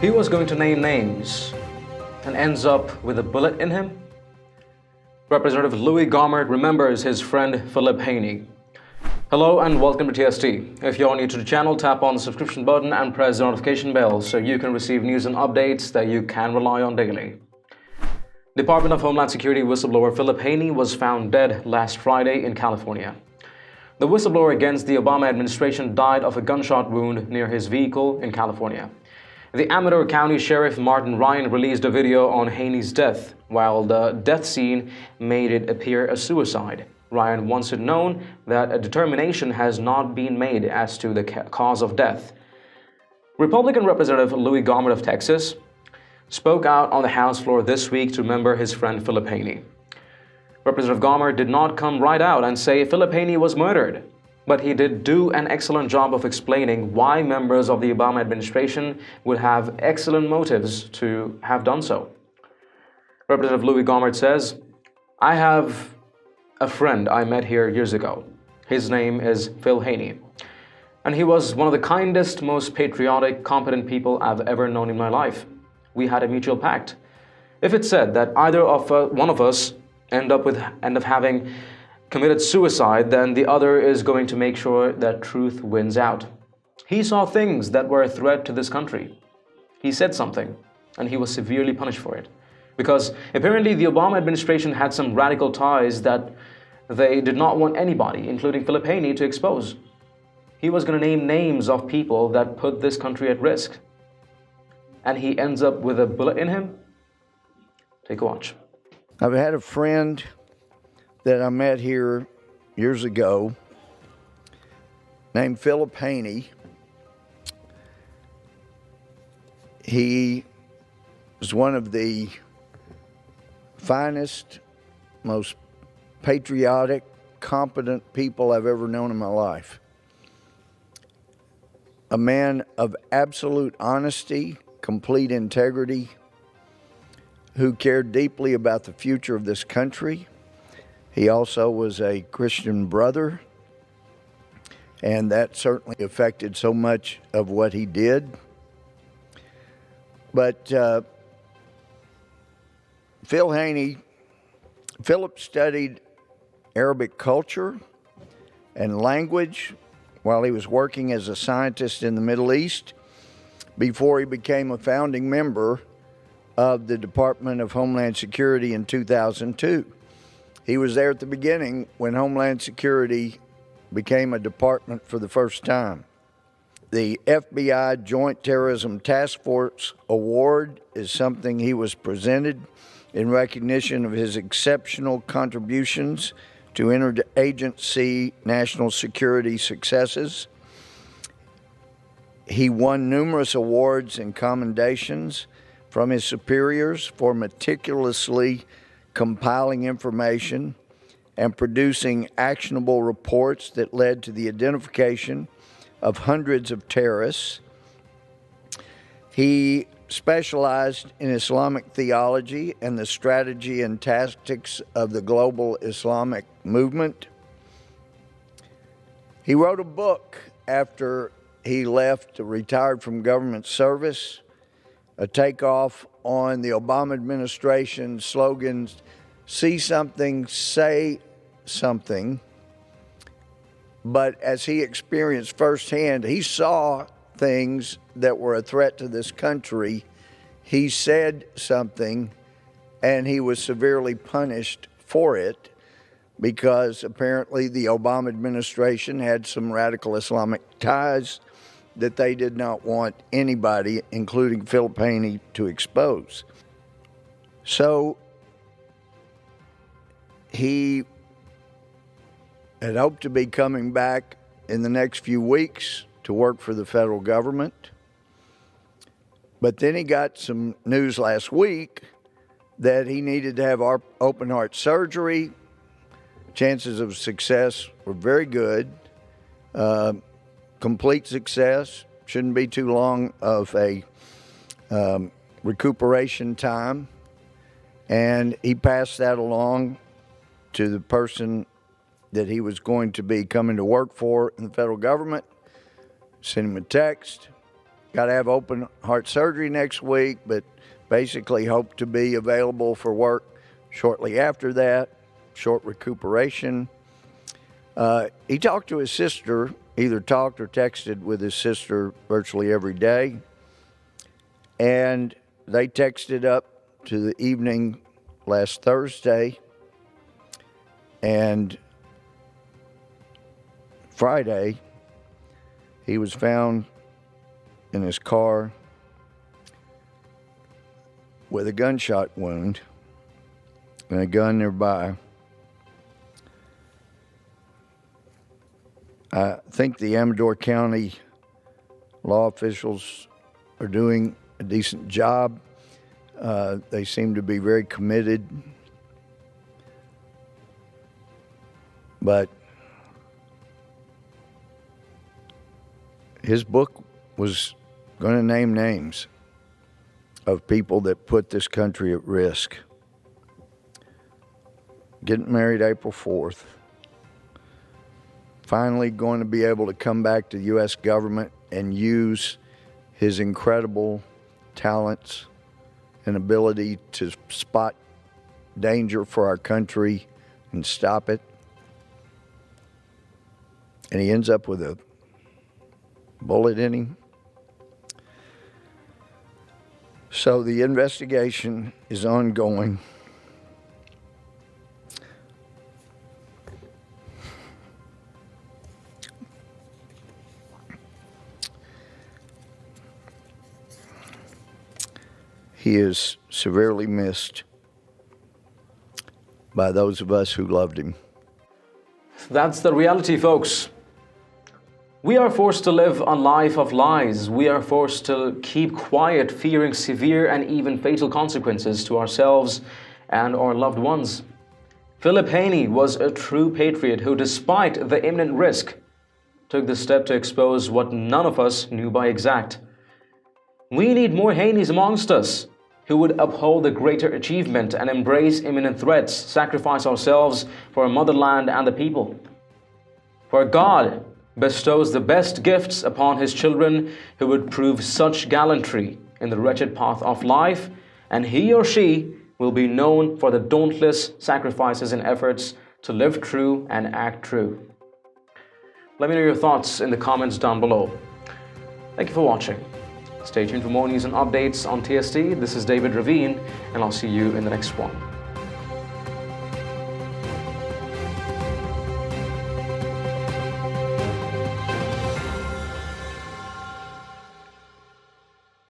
He was going to name names and ends up with a bullet in him? Representative Gohmert remembers his friend Philip Haney. Hello and welcome to TST. If you're new to the channel, tap on the subscription button and press the notification bell so you can receive news and updates that you can rely on daily. Department of Homeland Security whistleblower Philip Haney was found dead last Friday in California. The whistleblower against the Obama administration died of a gunshot wound near his vehicle in California. The Amador County Sheriff Martin Ryan released a video on Haney's death, while the death scene made it appear a suicide. Ryan wants it known that a determination has not been made as to the cause of death. Republican Representative Gohmert of Texas spoke out on the House floor this week to remember his friend Philip Haney. Representative Gohmert did not come right out and say Philip Haney was murdered, but he did do an excellent job of explaining why members of the Obama administration would have excellent motives to have done so. Representative Gohmert says, "I have a friend I met here years ago. His name is Phil Haney, and he was one of the kindest, most patriotic, competent people I've ever known in my life. We had a mutual pact. If it's said that either of one of us end up having committed suicide, then the other is going to make sure that truth wins out. He saw things that were a threat to this country. He said something, and he was severely punished for it. Because apparently the Obama administration had some radical ties that they did not want anybody, including Philip Haney, to expose. He was going to name names of people that put this country at risk. And he ends up with a bullet in him? Take a watch." I've had a friend that I met here years ago named Philip Haney. He was one of the finest, most patriotic, competent people I've ever known in my life. A man of absolute honesty, complete integrity, who cared deeply about the future of this country. He also was a Christian brother, and that certainly affected so much of what he did. But Philip studied Arabic culture and language while he was working as a scientist in the Middle East before he became a founding member of the Department of Homeland Security in 2002. He was there at the beginning when Homeland Security became a department for the first time. The FBI Joint Terrorism Task Force Award is something he was presented in recognition of his exceptional contributions to interagency national security successes. He won numerous awards and commendations from his superiors for meticulously compiling information and producing actionable reports that led to the identification of hundreds of terrorists. He specialized in Islamic theology and the strategy and tactics of the global Islamic movement. He wrote a book after he retired from government service, a takeoff on the Obama administration slogans, "See something, say something." But as he experienced firsthand, he saw things that were a threat to this country. He said something, and he was severely punished for it because apparently the Obama administration had some radical Islamic ties that they did not want anybody, including Philip Haney, to expose. So he had hoped to be coming back in the next few weeks to work for the federal government. But then he got some news last week that he needed to have open heart surgery. Chances of success were very good. Complete success. Shouldn't be too long of a recuperation time. And he passed that along to the person that he was going to be coming to work for in the federal government. sent him a text. Got to have open heart surgery next week, but basically hope to be available for work shortly after that. Short recuperation. He talked to his sister, either talked or texted with his sister virtually every day. And they texted up to the evening last Thursday. And Friday, he was found in his car with a gunshot wound and a gun nearby. I think the Amador County law officials are doing a decent job. They seem to be very committed. But his book was going to name names of people that put this country at risk. Getting married April 4th. Finally going to be able to come back to the U.S. government and use his incredible talents and ability to spot danger for our country and stop it. And he ends up with a bullet in him. So the investigation is ongoing. He is severely missed by those of us who loved him. That's the reality, folks. We are forced to live a life of lies. We are forced to keep quiet, fearing severe and even fatal consequences to ourselves and our loved ones. Philip Haney was a true patriot who, despite the imminent risk, took the step to expose what none of us knew by exact. We need more Haneys amongst us who would uphold the greater achievement and embrace imminent threats, sacrifice ourselves for our motherland and the people. For God bestows the best gifts upon His children who would prove such gallantry in the wretched path of life, and he or she will be known for the dauntless sacrifices and efforts to live true and act true. Let me know your thoughts in the comments down below. Thank you for watching. Stay tuned for more news and updates on TST. This is David Ravine, and I'll see you in the next one.